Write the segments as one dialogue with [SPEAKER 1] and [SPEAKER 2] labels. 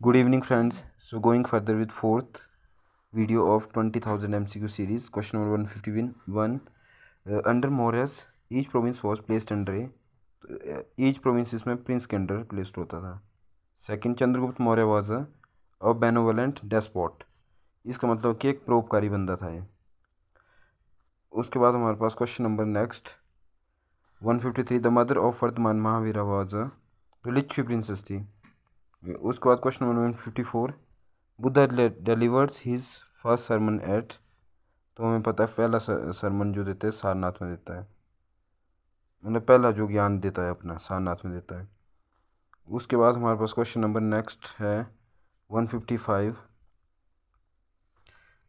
[SPEAKER 1] Good evening, friends. So, going further with fourth video of 20,000 MCQ series, question number 151. Under Maurya's, each province was placed under each province इसमें prince के under placed होता था. Second, Chandragupta Maurya was a benevolent despot. इसका मतलब कि एक परोपकारी बंदा था ये. उसके बाद हमारे पास question number next 153. The mother of Vardhaman Mahavira was तो लिच्छवी प्रिंसेस थी. उसके बाद question number 154. Buddha delivers his first sermon at. तो हमें पता है पहला सरमन जो देते हैं सारनाथ में देता है, मतलब पहला जो ज्ञान देता है अपना सारनाथ में देता है. उसके बाद हमारे पास क्वेश्चन नंबर नेक्स्ट है 155.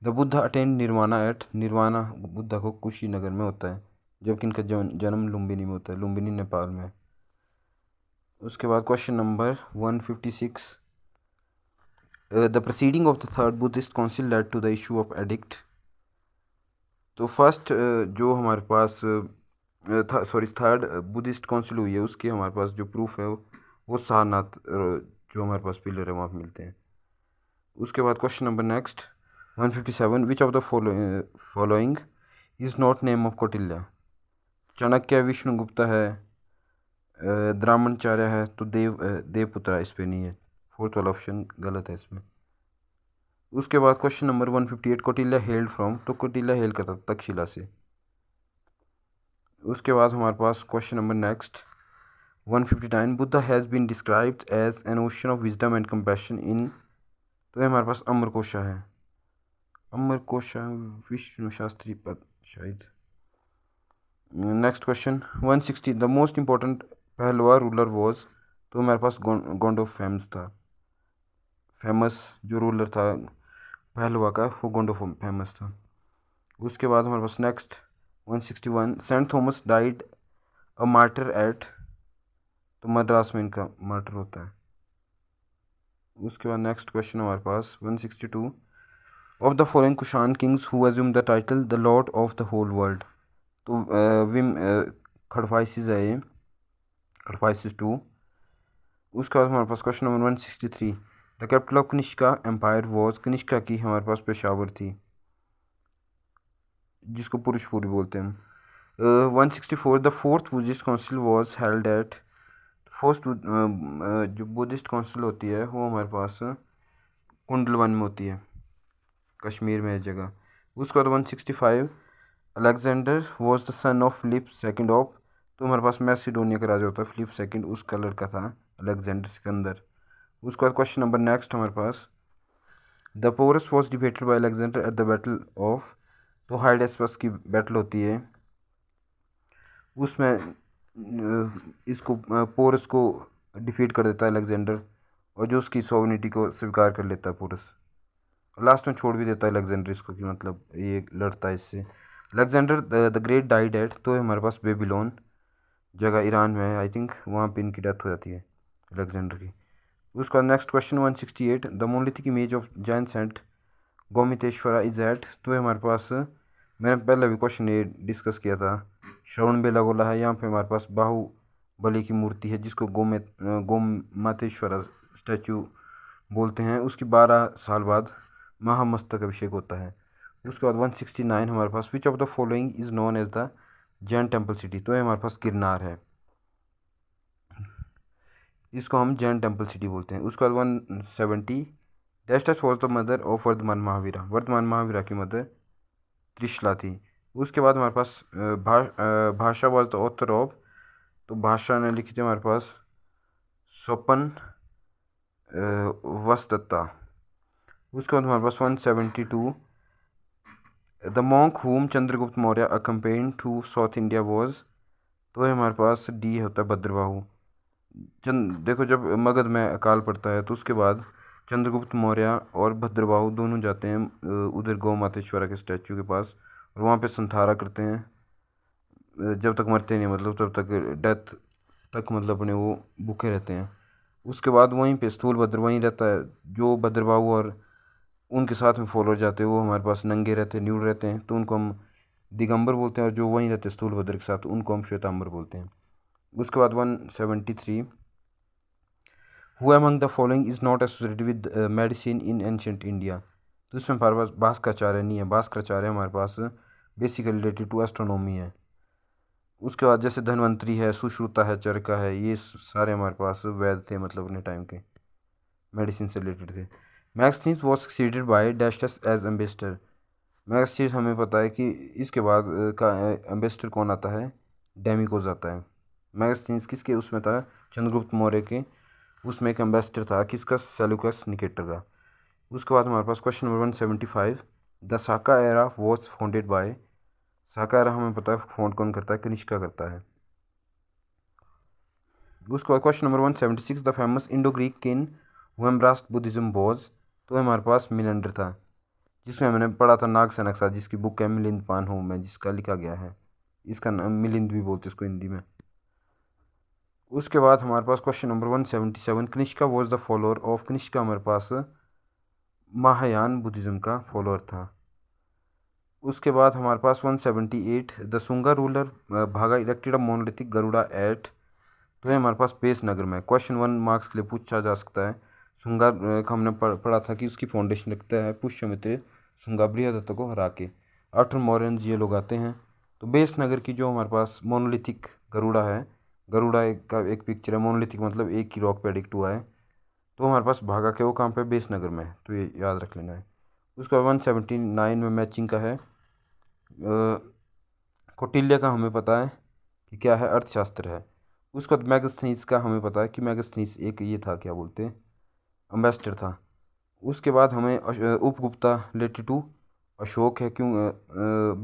[SPEAKER 1] The Buddha attained nirvana at. Nirvana Buddha को कुशीनगर में होता है, जबकि इनका जन्म लुम्बिनी में होता है, लुम्बिनी नेपाल में. उसके बाद question number 156. The proceeding of the third Buddhist council led to the issue of edict. तो फर्स्ट जो हमारे पास थर्ड बुद्धिस्ट काउंसिल हुई है उसकी हमारे पास जो प्रूफ है वो सारनाथ जो हमारे पास पिलर है वहाँ पे मिलते हैं. उसके बाद question number next 157. Which of the following is not name of Kautilya. Chanakya, Vishnugupta है, द्रामणचार्य है, तो देवपुत्रा इस पर नहीं है. फोर्थ वाला ऑप्शन गलत है इसमें. उसके बाद question number 158. Kautilya held from. तो कौटिल्य हेल करता था तक्षशिला से. उसके बाद हमारे पास question number next 159. Buddha has been described as an ocean of wisdom and compassion in. तो ये हमारे पास अमरकोशा है. अमरकोशा विष्णु शास्त्री पद शायद. Next question 160. The most important Pahlava ruler was. तो हमारे पास गोंडो फेमस था. फेमस जो रूलर था पहलवा का वो गोंडो फेमस था. उसके बाद हमारे पास next 161. Saint Thomas died a martyr at. तो मद्रास में इनका मार्टर होता है. उसके बाद नेक्स्ट क्वेश्चन हमारे पास 162. Of the following Kushan kings who assume the title the lord of the whole world. तो विम खड़फाइसिस है ये, खड़फाइसिस 2. उसके बाद हमारे पास question number 163. The capital of Kanishka empire was. Kanishka की हमारे पास पेशावर थी, जिसको पुरुषपुरी बोलते हैं. 164. The fourth Buddhist council was held at. Fourth जो बुद्धिस्ट काउंसिल होती है वो हमारे पास कुंडलवन में होती है, कश्मीर में है जगह. उसके बाद 165. Alexander was the son of Philip second of. तो हमारे पास मैसिडोनिया का राजा होता है फिलिप सेकंड, उसका लड़का था अलेक्जेंडर सिकंदर. उसके बाद क्वेश्चन नंबर नेक्स्ट हमारे पास the Porus was defeated by Alexander at the battle of. तो हाइडेस्पस की बैटल होती है उसमें इसको पोरस को डिफीट कर देता है अलेक्जेंडर, और जो उसकी सॉवरेनिटी को स्वीकार कर लेता है पोरस. लास्ट में छोड़ भी देता है अलेक्जेंडर इसको कि मतलब ये लड़ता है इससे. Alexander the great died at. तो हमारे पास बेबीलोन जगह ईरान में है आई थिंक, वहाँ पे इनकी डेथ हो जाती है अलेक्जेंडर की. उसका next question 168. The monolithic image of Jain saint Gomateshwara is at. तो हमारे पास मैंने पहले भी क्वेश्चन ये डिस्कस किया था, श्रवण बेलागोला है. यहाँ पे हमारे पास बाहुबली की मूर्ति है जिसको गोमातेश्वरा स्टैचू बोलते हैं. उसकी 12 साल बाद महामस्तक अभिषेक होता है. उसके बाद 169 हमारे पास which of the following is known as the Jain temple city. तो ये हमारे पास गिरनार है, इसको हम जैन टेम्पल सिटी बोलते हैं. उसके बाद 170. Dashes was the mother of Vardhaman Mahavira. Vardhaman Mahavira की मदर त्रिशला थी. उसके बाद हमारे पास भाषा वॉज द ऑथर ऑफ. तो भाषा ने लिखी थी हमारे पास स्वपन वसदत्ता. उसके बाद हमारे पास 172. The monk whom Chandragupta Maurya accompanied to south India was. तो हमारे पास डी होता है भद्रबाहु. देखो जब मगध में अकाल पड़ता है तो उसके बाद चंद्रगुप्त मौर्य और भद्रबाहु दोनों जाते हैं उधर गौ मातेश्वरा के स्टैचू के पास, और वहाँ पे संथारा करते हैं जब तक मरते नहीं, मतलब तब तक डेथ तक मतलब अपने वो भूखे रहते हैं. उसके बाद वहीं पे स्थूलभद्र वहीं रहता है. जो भद्रबाहु और उनके साथ में फॉलोअर जाते हैं वो हमारे पास नंगे रहते हैं, न्यूड रहते हैं, तो उनको हम दिगंबर बोलते हैं, और जो वहीं रहते हैं स्थूलभद्र के साथ उनको हम श्वेतांबर बोलते हैं. उसके बाद 173. Who among the following is not associated with medicine in ancient India. तो इसमें हमारे पास भास्कराचार्य नहीं है, भास्कराचार्य हमारे पास बेसिकली रिलेटेड टू एस्ट्रोनॉमी है। उसके बाद जैसे धन्वंतरी है, सुश्रुता है, चरका है, ये सारे हमारे पास वैद थे, मतलब अपने टाइम के मेडिसिन से रिलेटेड थे। Megasthenes was succeeded by dashes as ambassador. Megasthenes हमें पता है कि इसके बाद का एम्बेसडर कौन आता है, डेमिकोज आता है। मैगस्थनीज किसके उसमें था, चंद्रगुप्त मौर्य के उसमें एक एम्बेसडर था, किसका, सेल्यूकस निकेटर का। उसके बाद हमारे पास question number 175, the Saka era was founded by. Saka era हमें पता है फाउंड कौन करता है, कनिष्का करता है। उसके बाद question number 176, the famous Indo Greek king who embraced Buddhism was. तो हमारे पास मिलिंडर था, जिसमें मैंने पढ़ा था नागसेनक, जिसकी बुक है मिलिंद पानहु में, जिसका लिखा गया है, इसका नाम मिलिंद भी बोलते इसको हिंदी में। उसके बाद हमारे पास question number 177, Kanishka was the follower of. Kanishka हमारे पास महायान बुद्धिज्म का फॉलोअर था। उसके बाद हमारे पास 178, the Sunga ruler Bhaga erected a monolithic Garuda at. तो ये हमारे पास पेश नगर में क्वेश्चन 1 मार्क्स के लिए पूछा जा सकता है। सुंगा का हमने पढ़ा था कि उसकी फाउंडेशन रखता है पुष्यमित्र सुंगा बृहदत्त को हरा के। आफ्टर मौर्यंस ये लोग आते हैं। तो बेस नगर की जो हमारे पास मोनोलिथिक गरुड़ा है, गरुड़ा का एक पिक्चर है, मोनोलिथिक मतलब एक ही रॉक पे एडिक्ट हुआ है। तो हमारे पास भागा के वो कहाँ पे, बेस नगर में, तो ये याद रख लेना है। उसके बाद 179 में मैचिंग का है, कौटिल्य का हमें पता है कि क्या है, अर्थशास्त्र है। उसके बाद मैगस्थनीज का हमें पता है कि मैगस्थनीज एक ये था, क्या बोलते हैं, अम्बेसडर था। उसके बाद हमें उपगुप्ता रिलेटेड टू अशोक है, क्यों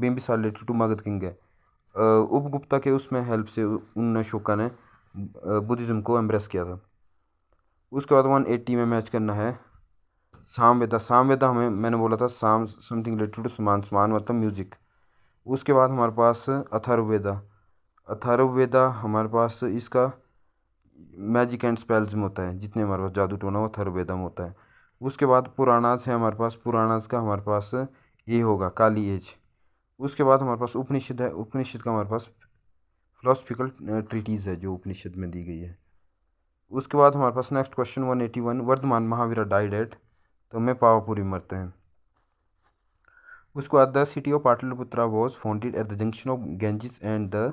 [SPEAKER 1] Bimbisara related to Magadha king है। उपगुप्ता के उसमें हेल्प से उन अशोका ने बुद्धिज़्म को एम्ब्रेस किया था। उसके बाद 180 में मैच करना है सामवेदा। सामवेदा हमें मैंने बोला था साम समथिंग रिलेटेड टू समान, समान मतलब म्यूजिक। उसके बाद हमारे पास अथर्ववेदा। अथर्ववेदा हमारे पास इसका मैजिक एंड स्पेल्स में होता है, जितने हमारे पास जादू टोना वो अथर्ववेदा में होता है। उसके बाद पुराणास है हमारे पास, पुराणास का हमारे पास ये होगा काली एज। उसके बाद हमारे पास उपनिषद है, उपनिषद का हमारे पास फिलोसफिकल ट्रीटीज़ है जो उपनिषद में दी गई है। उसके बाद हमारे पास next question 181, Vardhaman Mahavira died at. तो हमें पावापुरी मरते हैं। उसके बाद the city of Pataliputra was founded at the junction of Ganges and the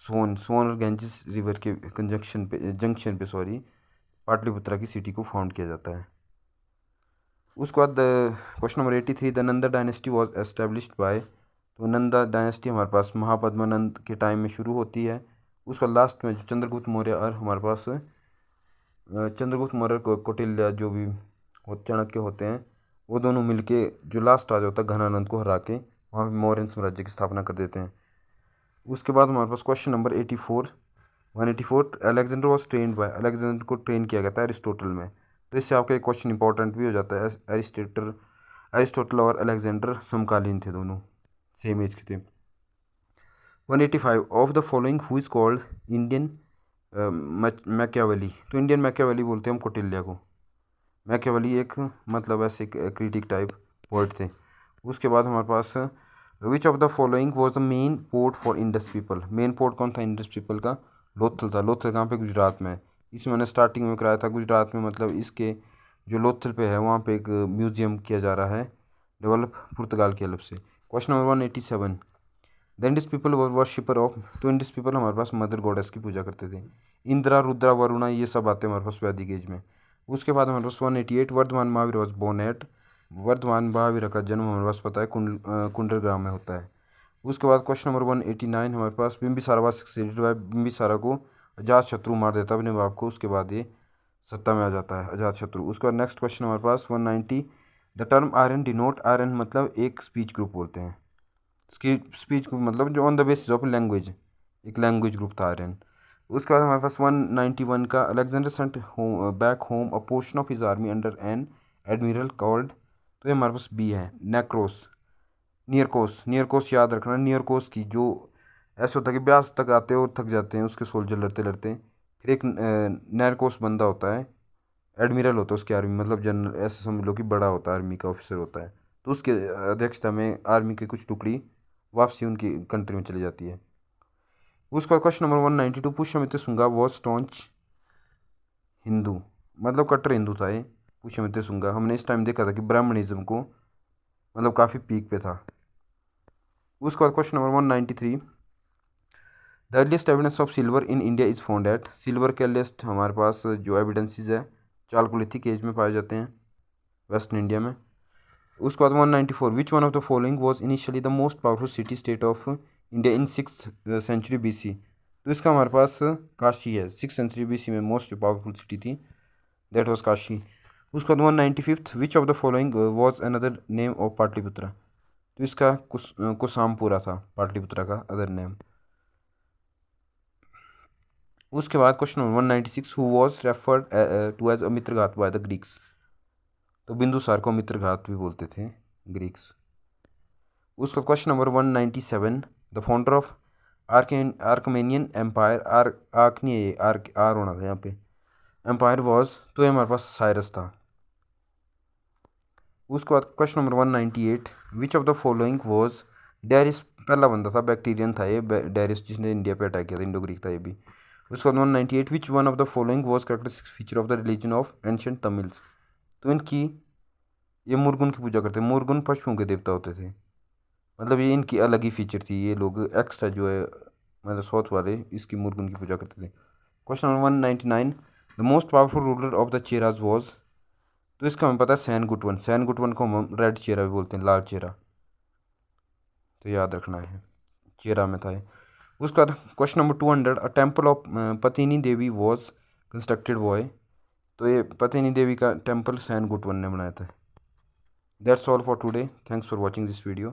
[SPEAKER 1] Son. Son और गेंजिस रिवर के जंक्शन पे पाटलिपुत्रा की सिटी को फाउंड किया जाता है। उसके बाद question number 83, the Nanda dynasty was established by. तो नंदा डायनेस्टी हमारे पास महापद्मानंद के टाइम में शुरू होती है। उसका लास्ट में जो चंद्रगुप्त मौर्य और हमारे पास चंद्रगुप्त मौर्य कौटिल्य जो भी चाणक्य होते हैं, वो दोनों मिलके जो लास्ट राजा होता है घनानंद को हरा के वहाँ पे मौर्य साम्राज्य की स्थापना कर देते हैं। उसके बाद हमारे पास question number 184, Alexander was trained by. Alexander को ट्रेन किया गया था एरिस्टोटल में। तो इससे आपका एक क्वेश्चन इंपॉर्टेंट भी हो जाता है। एरिस्टोटल और अलेक्जेंडर समकालीन थे, दोनों सेम एज के थे। 185, of the following who is called Indian Machiavelli. तो इंडियन मैकियावेली बोलते हैं हम कौटिल्य को। मैकियावेली एक मतलब ऐसे क्रिटिक टाइप पोएट थे। उसके बाद हमारे पास which of the following was the main port for Indus people. Main port कौन था इंडस पीपल का, लोथल था। लोथल कहाँ पे, गुजरात में। इसे मैंने स्टार्टिंग में कराया था गुजरात में, मतलब इसके जो लोथल पे है वहाँ पे एक म्यूजियम किया जा रहा है, डेवलप पुर्तगाल की हेल्प से। Question number 187, the Indus people were worshipper of. तो इंडस पीपल हमारे पास मदर गॉडेस की पूजा करते थे। इंद्रा, रुद्रा, वरुणा ये सब आते हैं हमारे पास वैदिक एज में। उसके बाद हमारे पास 188, Vardhaman Mahavir was born at. Vardhaman Mahavir का जन्म हमारे पास पता है कुंडल ग्राम में होता है। उसके बाद क्वेश्चन नंबर 189 हमारे पास Bimbisara was succeeded by. Bimbisara को अजात शत्रु मार देता है अपने बाप को, उसके बाद ये सत्ता में आ जाता है अजात शत्रु। उसके बाद नेक्स्ट क्वेश्चन हमारे पास 190, the term Aryan denote. Aryan मतलब एक स्पीच ग्रुप बोलते हैं, स्पीच ग्रुप मतलब जो on the basis of language, एक लैंग्वेज ग्रुप था आर्यन। उसके बाद हमारे पास 191 का Alexander sent back home a portion of his army under an admiral called. तो ये हमारे पास बी है, नेक्रोस। नियरकोस, नियरकोस याद रखना। नियरकोस की जो ऐसा होता है कि ब्यास तक आते हैं और थक जाते हैं उसके सोल्जर लड़ते लड़ते। फिर एक नैरकोस बंदा होता है, एडमिरल होता है उसकी आर्मी, मतलब जनरल ऐसे समझ लो कि बड़ा होता है, आर्मी का ऑफिसर होता है। तो उसके अध्यक्षता में आर्मी की कुछ टुकड़ी वापसी उनकी कंट्री में चली जाती है। उसका question number 192, Pushyamitra Shunga was staunch Hindu, मतलब कट्टर हिंदू था ये। पूछे मैं सूंगा, हमने इस टाइम देखा था कि ब्राह्मणिज्म को मतलब काफ़ी पीक पे था। उसके बाद question number 193, the earliest evidence of silver in India is found at. Silver के अर्लीस्ट हमारे पास जो एविडेंसेस है चालकोलिथिक एज में पाए जाते हैं वेस्टर्न इंडिया में। उसके बाद 194, which one of the following was initially the most powerful city state of India in 6th century BC। तो इसका हमारे पास काशी है, 6th सेंचुरी BC में मोस्ट पावरफुल सिटी थी, दैट वॉज काशी। उसके बाद 195, which of the following was another name of Pataliputra. तो इसका कुसामपुरा था पाटलिपुत्रा का अदर नेम। उसके बाद question number 196, who was referred to as a Mitraghat by the Greeks. तो बिंदुसार को मित्रघात भी बोलते थे ग्रीक्स। उसका question number 197, the founder of आर्कमेनियन एम्पायर, आर्क नहीं है ये, आर होना था यहाँ पे, एम्पायर वॉज, तो ये हमारे पास साइरस था। उसके बाद question number 198, which of the following was Darius. पहला बंदा था बैक्टीरियन था ये डेरिस, जिसने इंडिया पे अटैक किया था, इंडो ग्रीक था ये भी। उसके बाद 198, विच one of the following was characteristic feature of the religion of ancient Tamils. तो इनकी ये मुर्गुन की पूजा करते हैं, मुर्गुन पशुओं के देवता होते थे, मतलब ये इनकी अलग ही फीचर थी, ये लोग एक्स्ट्रा जो है मतलब साउथ वाले इसकी मुर्गुन की पूजा करते थे। Question number 199, the most powerful ruler of the Cheras was. तो इसका हमें पता है सैन गुटवन को हम रेड चेरा भी बोलते हैं, लाल चेरा, तो याद रखना है, चेरा में था ये। उसका question number 200, a temple of Pattini Devi was constructed by. तो ये पतिनी देवी का टेम्पल सैन गुटवन ने बनाया था। That's all for today, thanks for watching this video.